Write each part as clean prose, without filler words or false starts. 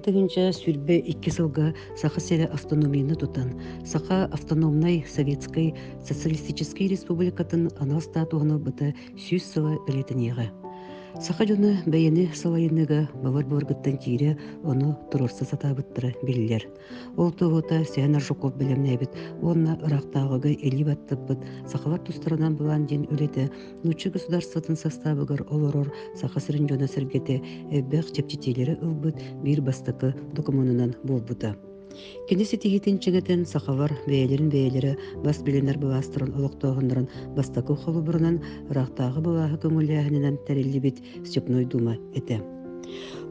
тыгынча сүрбе 2 сылга саха сере автономияны тутан, саха автономной советской социалистической республикатын анал статуаны быта 100 сыла өлетінеға. Саха жона бәйіні салайыныға бавар боргыттан кире оны тұрорса сатабыттыры білілер. Ол тұғыта сән аржықов білімнәбіт, онна ырақтағыға елі баттыппыт, сақалар тұстарынан бұлан ден өлеті, нучы государствотын составыгар олорор саха сырын жона сіргеті әббәқ чептетелері ылбыт бір бастықы документынан болбыта. Кенесі тегетін чігетін сақалар бәйелері бас біленер бұластырын олықтағындырын бастақы қолы бұрынан ырақтағы бұлағы көңілі тәрелі бет степной дума әті.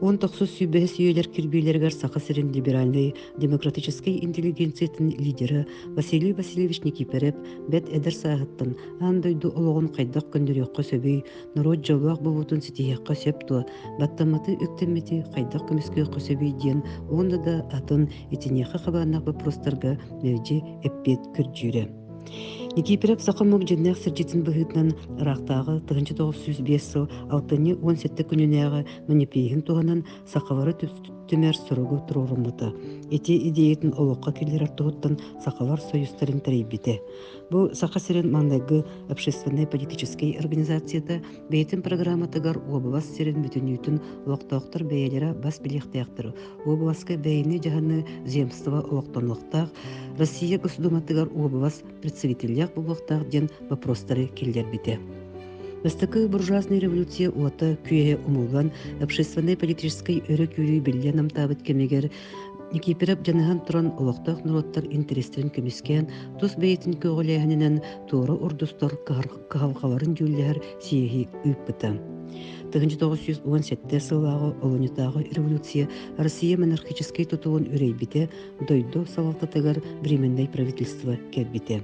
19 сүйбәс үйелер кирбейлергер саха сирин либеральный демократической интеллигенциятын лидері Василий Васильевич Никифоров бәт әдір сағыттын андойду олығын қайдақ көндіріққа сөбей народ жаулақ болутын сетияққа сөпту баттаматы өктемметі қайдақ көмеске сөбей ден онда да атын етінеқі қабанақ въпростарға мәуде әппет күрджүйрі. Никифоров сақымық жиннақ сіржетін бұғытынан ырақтағы 1905 сыл 6-17 күнінәғы манипейгін туғанан сақалары түмер сұрығы тұрорымыты. Эти идеятын олыққа келер артығыттан сақалар союстарын тәрейбеті. Бұл сақа сирен маңдайғы общественной политической организацияда бейтін программатығар обывас сирен бүтінютін олықтақтар бәйелері бас білектіяқтыры. Обывасқа бәйіні жағаны земства олықтанлықтақ, Россия госудуматығар обывас представителяк бұлықтақ ден вопростары келдер біте. Востокы буржуазная революция ота күйе умулан общественной политической өрі күйрі білген амтабыт кемегер Никифоров жаныған тұран олықтақ нұроттар интерестерін көмескен тұс бәйтін көғіләйінінен туыры ордустар қағалқаларын жүлләр сиехи үппіті. 1917 сылағы олынытағы революция Россия монархической тутуын үрейбіте дойду салалтатығар временной правительство кәббіте.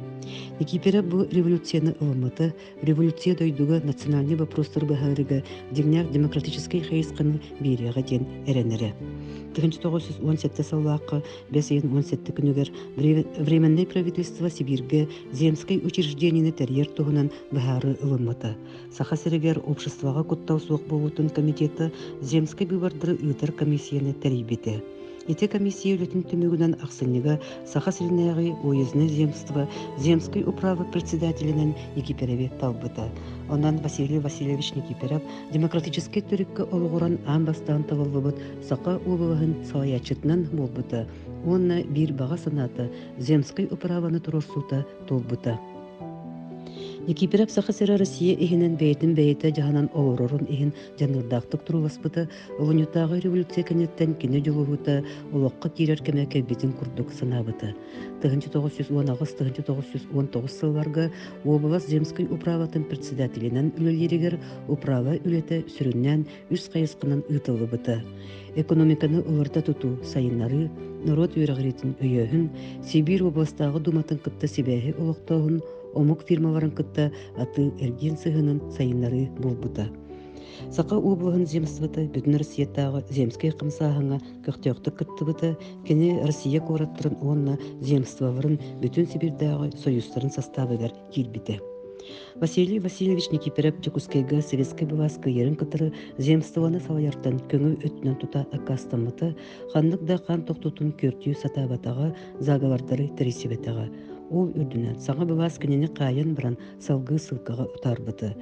Никифоров бұл революцияны ылымыты, революция дойдуға национальный вопростар бағарыға дегняк демократической хайысқаны береға ден әренері. 1917 сылағы 5-17 күнігер временной правительство Сибирге земской учреждениені тәрьер тұғынан бағары ылымыты. Саха сірігер обществоға құттау суық болутын комитеті земской бывардыры ұйтар комиссияны тәрейбеті. Эти комиссия өлетін түмігінен ақсынығы саха сірінәғі уездный земство земской управы председателінен Никифорове талбыты. Онан Василий Васильевич Никифоров демократический түріккі олғыран амбастан тавылыбыт сақа убылығын салаячытынан болбыты. Онна бір баға санаты земской управаны тұрорсута толбыты. Никифоров саха сера Россия ихинен бәйтін бәйті жағанан олорорын ихин жанырдақтық тұруласпыты, олынютағы революция кенеттен кені жолуғыта олыққа керер кәмәке бетін күрдік санабыты. 1919-1919 сылларға облас земской управатын председателінен үлелерігер управа үлеті сүріннен үс қайысқынан ұйтылы бұты. Экономиканы ұларда тұту сайынлары, народ үйрағыретін өйөхін, Сибир областағы думатын қытты себәхі олықтауын, омук фирмаларын кытта аты эрген сыгынын сайынлары болбута. Сақа облығын земствоты бүтін Россиятағы земскай қымсағыңа көқтеуқті кыттыбыта, кені Россия кораттырын онна земствоварын бүтін Сибирдағы союзтарын составыгар келбіті. Василий Васильевич Никифоров Чекускайга советской бываска ерін кытыры земствованы салаяртан көңі өтінен тута акастамыты, ханнықда қан тоқтутын көртүү сатабатаға заговардары тәресебетаға. Ол үрдінен саңа бывас кенені қайын біран салғы сылқаға ұтарбыты.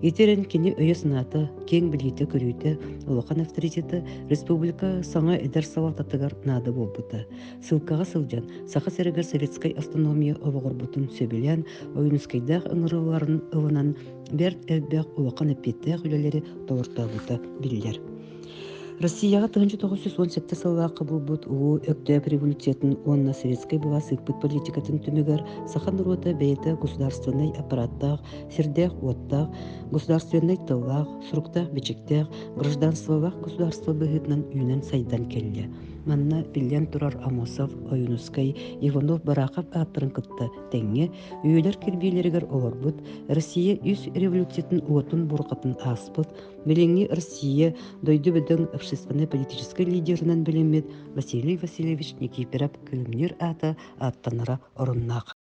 Етерін кені өйе сынаты, кен білейті көрейті, олақан авторитеті республика саңа әдір салататығар нады болбыты. Сылқаға сылжан, сақа сәрігер советскай автономия олығыр бұтын сөбілен, ойынускайдақ ыңырыларын ылынан бәрт әлбәқ олақан әппеттәқ үлелері толыртабыты білілер. Россияға 1917 сыллақы бұл бұд ұлы өктөп революциятын онна советскай была сықпыт политикатын түмігер сахан рота бәйті государственный аппараттақ, сердеқ оттақ, государственный тыллақ, сұрықтақ бечіктақ, гражданстволақ государство бұғытынан үйнен сайдан келі. Манна Билен Турар Амосов, Ойынускай, Иванов Барақов аттырын кытты тәңе, үйелер кірбейлерігер олар бұд, Россия үс революциятын уотын бұрқатын аспыт, Белеңі Россия дойды бөдің общественной политической лидерінен білемет Василий Васильевич Никифоров күлімнер аты аттаныра орыннақ.